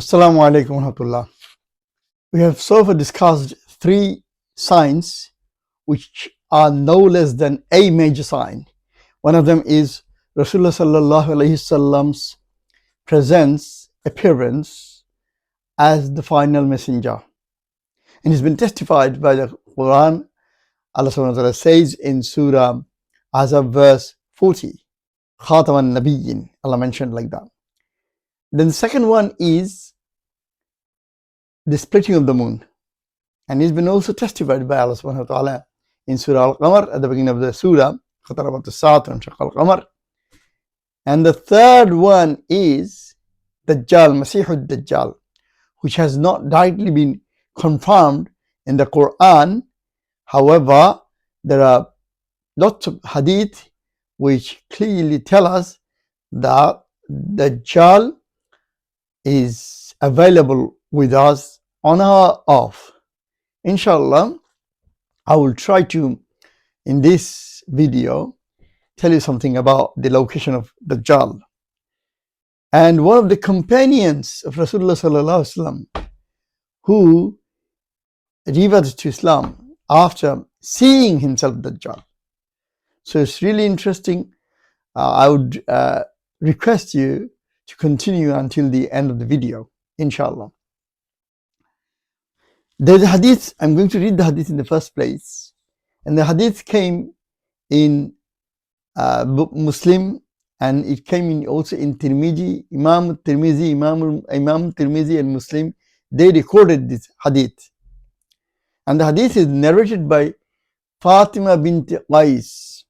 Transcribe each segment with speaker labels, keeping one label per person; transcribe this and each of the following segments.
Speaker 1: Assalamu alaikum wa rahmatullah. We have so far discussed three signs which are no less than a major sign. One of them is Rasulullah sallallahu alaihi wasallam's appearance as the final messenger. And it's been testified by the Quran. Allah subhanahu wa ta'ala says in Surah Azab verse 40, Khataman Nabiyyin, Allah mentioned like that. Then the second one is the splitting of the moon, and it's been also testified by Allah subhanahu wa ta'ala in Surah Al-Qamar at the beginning of the Surah, Qatarabat as-Sa'at and Shaq al-Qamar. And the third one is Dajjal, Masihud Dajjal, which has not directly been confirmed in the Quran. However, there are lots of hadith which clearly tell us that Dajjal is available with us on or off. Inshallah, I will try to, in this video, tell you something about the location of Dajjal. And one of the companions of Rasulullah sallallahu alaihi wasallam who reverted to Islam after seeing himself Dajjal. So it's really interesting. I would request you to continue until the end of the video, inshallah. There's a hadith. I'm going to read the hadith in the first place, and the hadith came in Muslim, and it came in also in Tirmidhi. Imam Tirmidhi and Muslim, they recorded this hadith, and the hadith is narrated by Fatima bint Qais.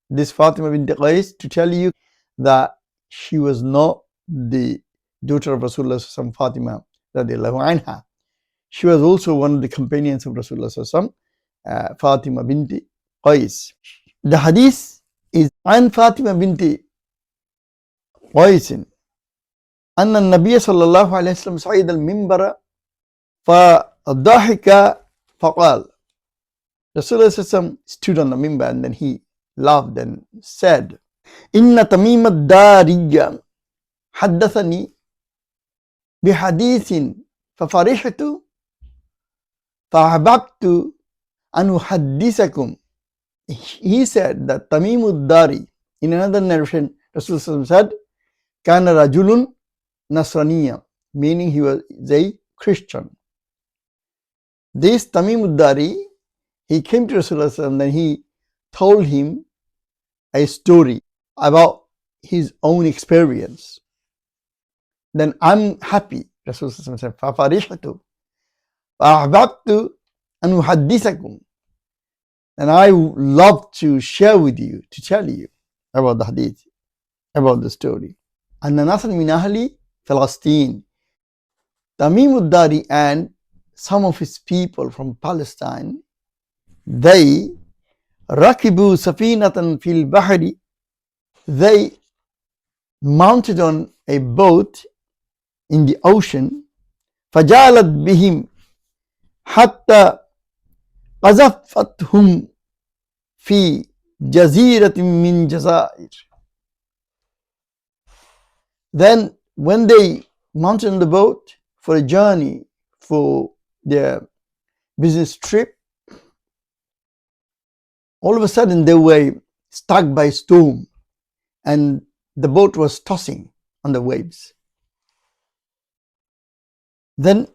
Speaker 1: This Fatima bint Qais, to tell you that she was not the daughter of Rasulullah sallallahu Fatima radiallahu anha. She was also one of the companions of Rasulullah sallallahu Fatima binti Qais. The hadith is an Fatima binti Qais أن النبي صلى الله عليه وسلم صعد المنبر فضحك فقال. Rasulullah sallallahu stood on the minbar and then he laughed and said, إن تميم الداري حدثني بحديث ففرحت فأحببت أن أحدثكم. He said that Tamim ad-Dari, in another narration, Rasulullah said, كان رجل نصرانيا, meaning he was a Christian. This Tamim ad-Dari, he came to Rasulullah and then he told him a story about his own experience. Then I'm happy, Rasulullah said, فَفَرِحْتُ فَأَحْبَبْتُ أَنْ أُحَدِّثَكُمْ, and I love to share with you, to tell you about the hadith, about the story. أَنَّ نَاسًا مِنْ أَهْلِ فَلَسْطِينَ, Tamim ad-Dari and some of his people from Palestine, they rakibu safinatan fil bahri, they mounted on a boat in the ocean, fajalat bihim hatta qazafathum fi jaziratin min jazair. Then when they mounted on the boat for a journey for their business trip, all of a sudden they were struck by storm and the boat was tossing on the waves. Then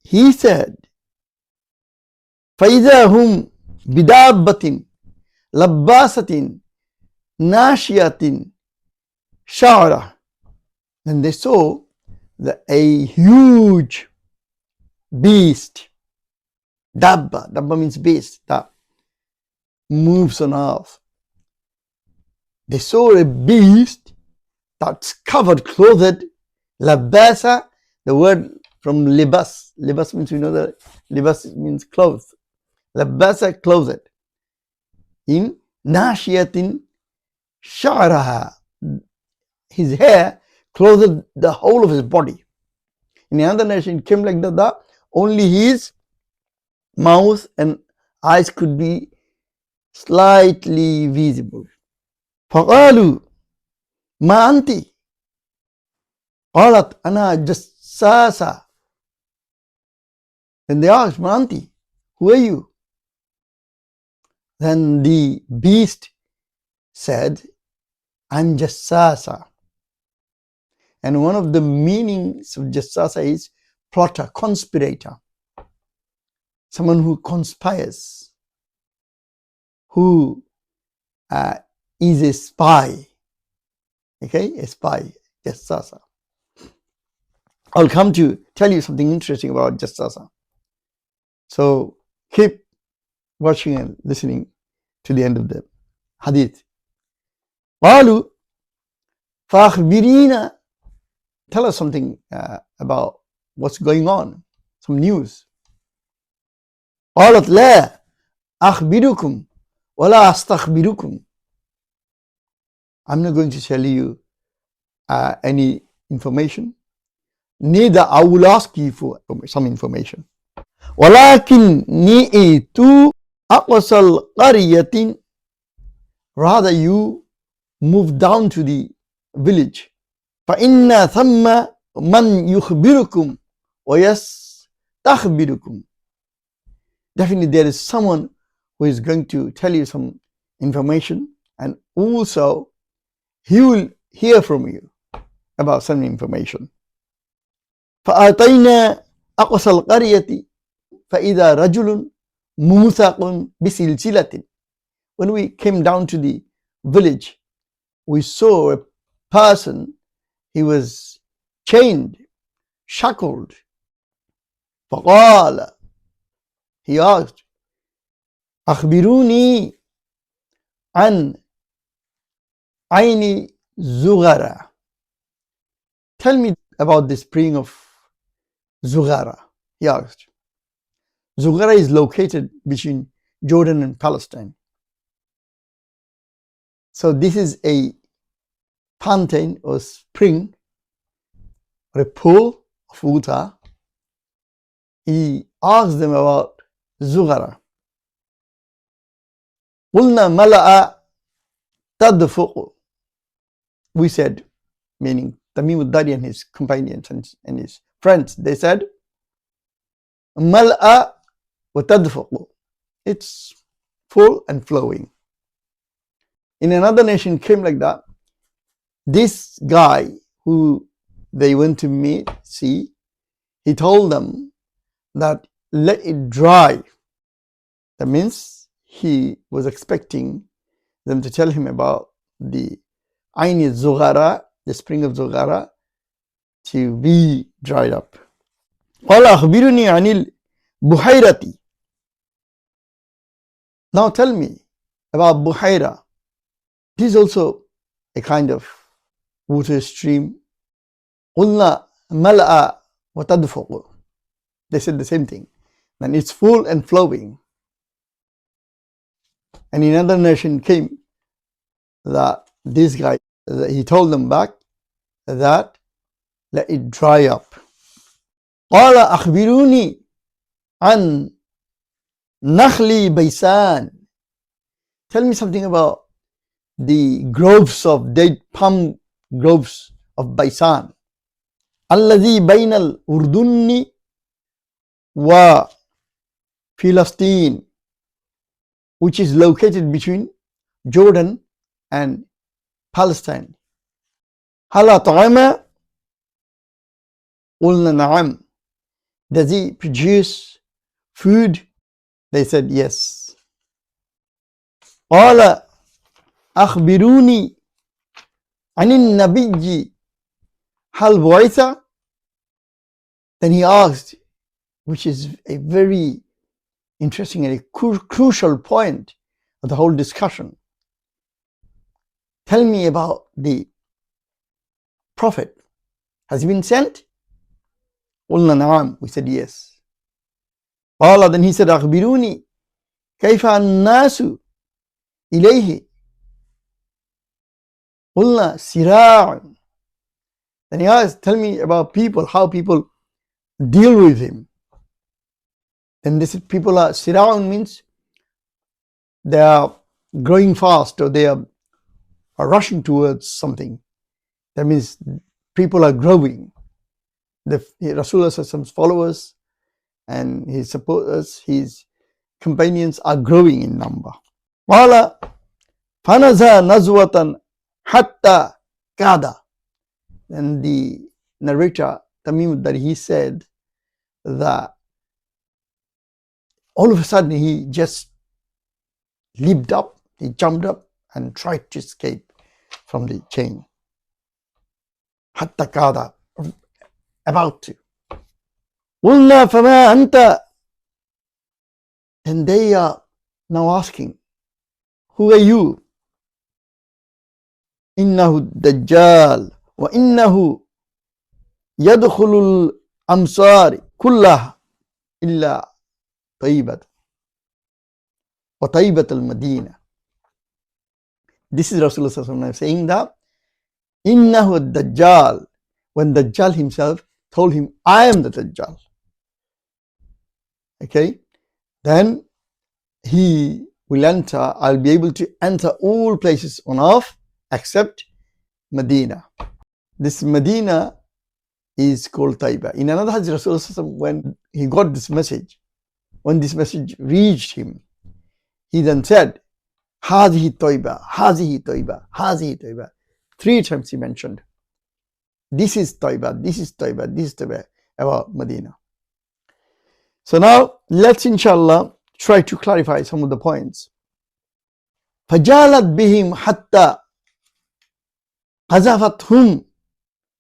Speaker 1: he said, فَإِذَا هُمْ بِدَابَّةٍ لَبَّاسَةٍ نَاشِيَةٍ شَعْرَةٍ. And they saw that a huge beast, dabba means beast, that moves on earth. They saw a beast that's covered, clothed, labasa, the word from libas. Libas means, we know that libas means clothes. Labasa, clothed. In nashiyatin sha'raha, his hair clothed the whole of his body. In another narration it came like that, only his mouth and eyes could be slightly visible. فقالوا ما أنت, قالت أنا جساسة. Then they asked, my auntie, who are you? Then the beast said, I'm jassasa. And one of the meanings of jassasa is plotter, conspirator. Someone who conspires, who is a spy. Okay, a spy, jassasa. I'll come to tell you something interesting about jassasa. So keep watching and listening to the end of the hadith. قالوا فأخبرينا, tell us something about what's going on, some news. قالت لا أخبركم ولا أستخبركم. I'm not going to tell you any information, neither I will ask you for some information. ولكني ائت أقصى القرية, rather you move down to the village. فإن ثم من يخبركم ويستخبركم. Definitely there is someone who is going to tell you some information, and also he will hear from you about some information. فأتينا أقصى القرية فإذا رجل موثق بسلسلة. When we came down to the village, we saw a person, he was chained, shackled. فقال, he asked, أخبروني عن عين زغرة. Tell me about the spring of Zughara, he asked. Zughara is located between Jordan and Palestine. So this is a fountain or spring or a pool of water. He asked them about Zughara. قلنا ملأ تدفق. We said, meaning Tamim al-Dari and his companions and his friends, they said, ملأ وتدفق. It's full and flowing. In another nation came like that. This guy who they went to see, he told them that let it dry. That means he was expecting them to tell him about the Ain Zughara, the spring of Zughara, to be dried up. قال أخبرني عن البحيرة. Now tell me about Buhaira. This is also a kind of water stream. قلنا ملأ وتدفق. They said the same thing. And it's full and flowing. And another nation came that this guy, he told them back that let it dry up. قال أخبروني عن نخل بيسان. Tell me something about the groves of date palm groves of Baisan. الذي بين الأردن وفلسطين, which is located between Jordan and Palestine. هل طعم؟ قلنا نعم. Does he produce food? They said yes. قال أخبروني عن النبي هل بعث. Then he asked, which is a very interesting and a crucial point of the whole discussion. Tell me about the prophet. Has he been sent? قلنا نعم. We said yes. قال, then he said أخبروني كيف الناس إليه. قلنا سراع. Then he asked, tell me about people, how people deal with him. Then they said people are, sira'un means they are growing fast, or they are rushing towards something. That means people are growing. the Rasulullah's followers and his supporters, his companions are growing in number. قال فنزى نزوة حتى كاد. And the narrator Tamim that he said that all of a sudden he just leaped up, he jumped up and tried to escape from the chain. حتى كاد, about to. قلنا فما أنت. And they are now asking, who are you? إنه الدجال وإنه يدخل الأمصار كلها إلا طيبة وطيبة المدينة. This is Rasulullah saying that إنه الدجال, when Dajjal himself told him, I am the Dajjal. Okay, then he will enter, I'll be able to enter all places on earth except Medina. This Medina is called Taiba. In another hadith, Rasulullah, when he got this message, when this message reached him, he then said, Hazihi Taiba, Hazihi Taiba, Hazihi Taiba. 3 times he mentioned, this is Taiba, this is Taiba, this is Taiba, about Medina. So now let's inshallah try to clarify some of the points. فجالت بهم حتى قذفتهم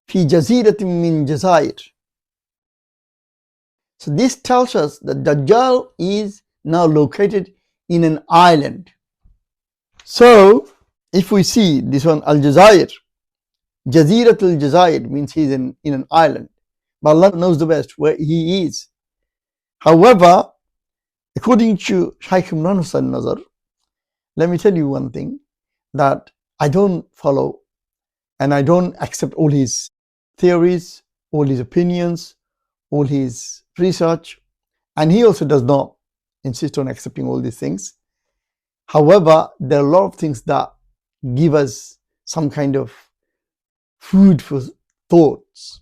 Speaker 1: في جزيرة من جزائر. So this tells us that Dajjal is now located in an island. So if we see this one, Al-Jazair, Jazirat al-Jazair means he's in an island. But Allah knows the best where he is. However, according to Shaykh Imran Hussain Nazar, let me tell you one thing, that I don't follow and I don't accept all his theories, all his opinions, all his research, and he also does not insist on accepting all these things. However, there are a lot of things that give us some kind of food for thoughts.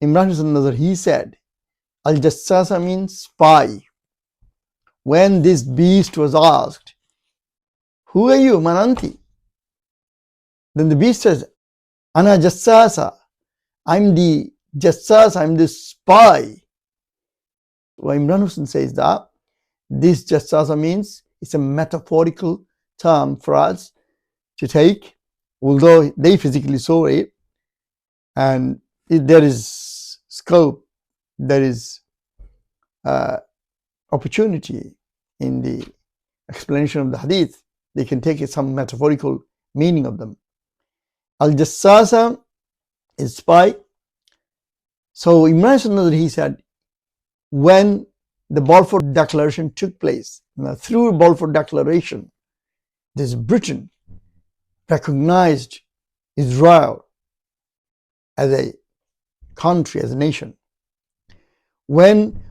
Speaker 1: Imran Hussain Nazar, he said, Al-Jassasa means spy. When this beast was asked, who are you, Mananti? Then the beast says, Ana Jassasa, I'm the Jassas, I'm the spy. Well, Imran Hussain says that this Jassasa means it's a metaphorical term for us to take, although they physically saw it, and there is scope, there is opportunity in the explanation of the hadith. They can take it some metaphorical meaning of them. Al-Jassasa is spy. So Imran, he said, when the Balfour Declaration took place, through Balfour Declaration, this Britain recognized Israel as a country, as a nation. When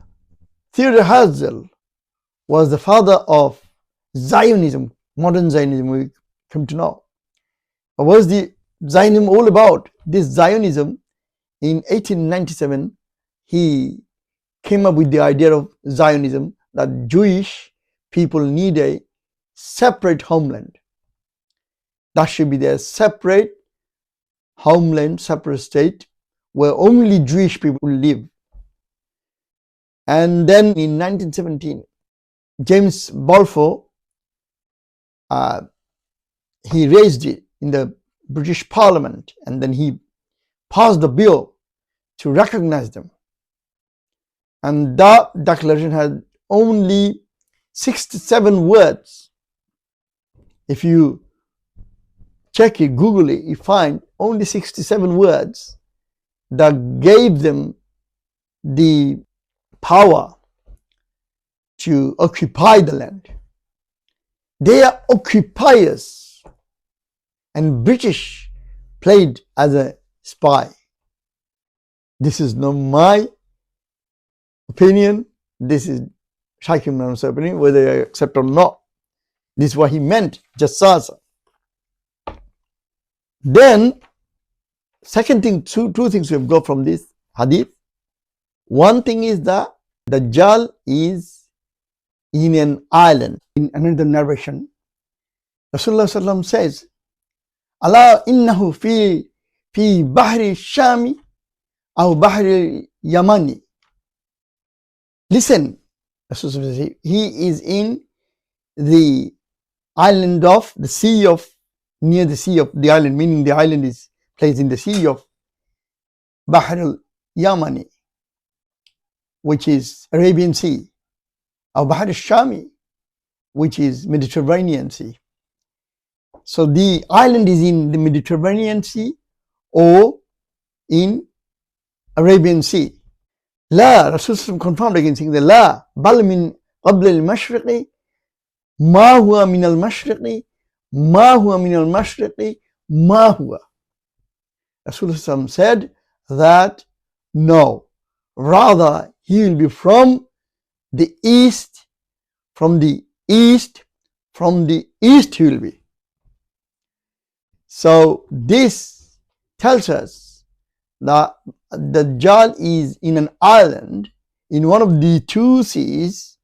Speaker 1: Theodor Herzl was the father of Zionism, modern Zionism we come to know. What was the Zionism all about? This Zionism, in 1897, he came up with the idea of Zionism, that Jewish people need a separate homeland. That should be their separate homeland, separate state, where only Jewish people live. And then in 1917, James Balfour, he raised it in the British Parliament, and then he passed the bill to recognize them. And that declaration had only 67 words. If you check it, Google it, you find only 67 words that gave them the power to occupy the land. They are occupiers, and British played as a spy. This is not my opinion, this is Shaykh Imran's opinion, whether I accept or not. This is what he meant, Jassasa. Then, second thing, two things we have got from this, hadith. One thing is that Dajjal is in an island. In another narration, Rasulullah sallam says, Allah innahu fi bahri shami aw bahri yamani. Listen, Rasulullah says, he is in the island of the sea of, near the sea of the island, meaning the island is placed in the sea of Bahr al-Yamani, which is Arabian Sea, or Bahr al-Shami, which is Mediterranean Sea. So the island is in the Mediterranean Sea or in Arabian Sea. La, Rasul confirmed again, saying that La bal min qabl al-mashriqi ma huwa min al-mashriqi ma huwa min al-mashriqi ma huwa. Rasul said that no, rather he will be from the east, from the east he will be. So this tells us that Dajjal is in an island in one of the two seas,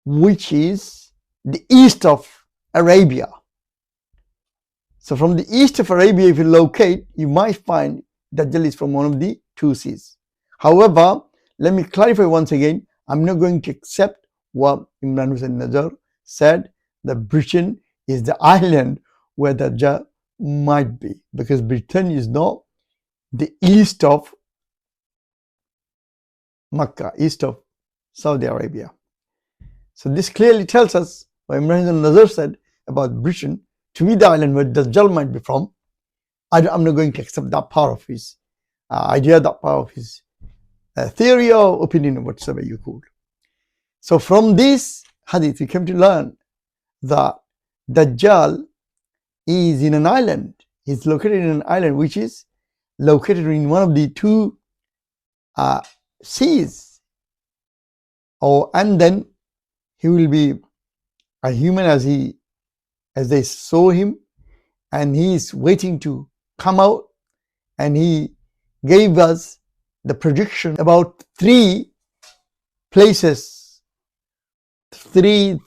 Speaker 1: which is the east of Arabia. So from the east of Arabia, if you locate, you might find Dajjal is from one of the two seas. However, let me clarify once again, I'm not going to accept what Imran Hussain Nazar said, that Britain is the island where Dajjal might be, because Britain is not the east of Makkah, east of Saudi Arabia. So this clearly tells us what Imran Hussain Nazar said about Britain to be the island where Dajjal might be from. I'm not going to accept that part of his idea, that part of his theory or opinion, or whatsoever you call. So from this hadith, we came to learn that Dajjal is in an island. He's located in an island which is located in one of the two seas. And then he will be a human as they saw him, and he is waiting to come out. And he gave us the prediction about three places, three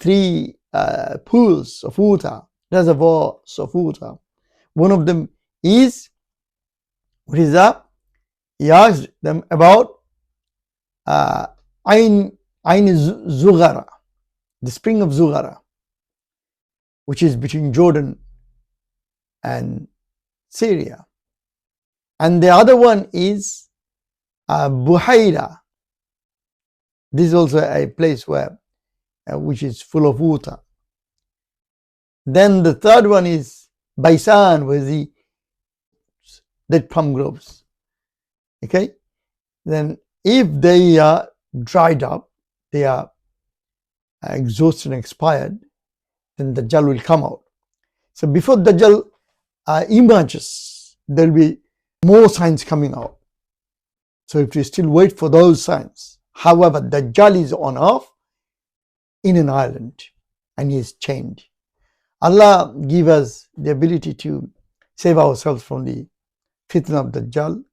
Speaker 1: pools of water, reservoirs of water. One of them is, what is that? He asked them about Ain Zughara, the spring of Zughara, which is between Jordan and Syria. And the other one is Buhaira. This is also a place where which is full of water. Then the third one is Baisan, where the dead palm groves. Okay? Then if they are dried up, they are exhausted and expired, then Dajjal will come out. So before Dajjal emerges, there will be more signs coming out. So if we still wait for those signs. However, Dajjal is on earth in an island, and he is chained. Allah give us the ability to save ourselves from the fitna of Dajjal.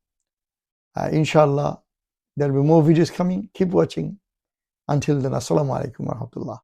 Speaker 1: Inshallah, there will be more videos coming. Keep watching. Until then, Assalamu alaikum wa rahmatullah.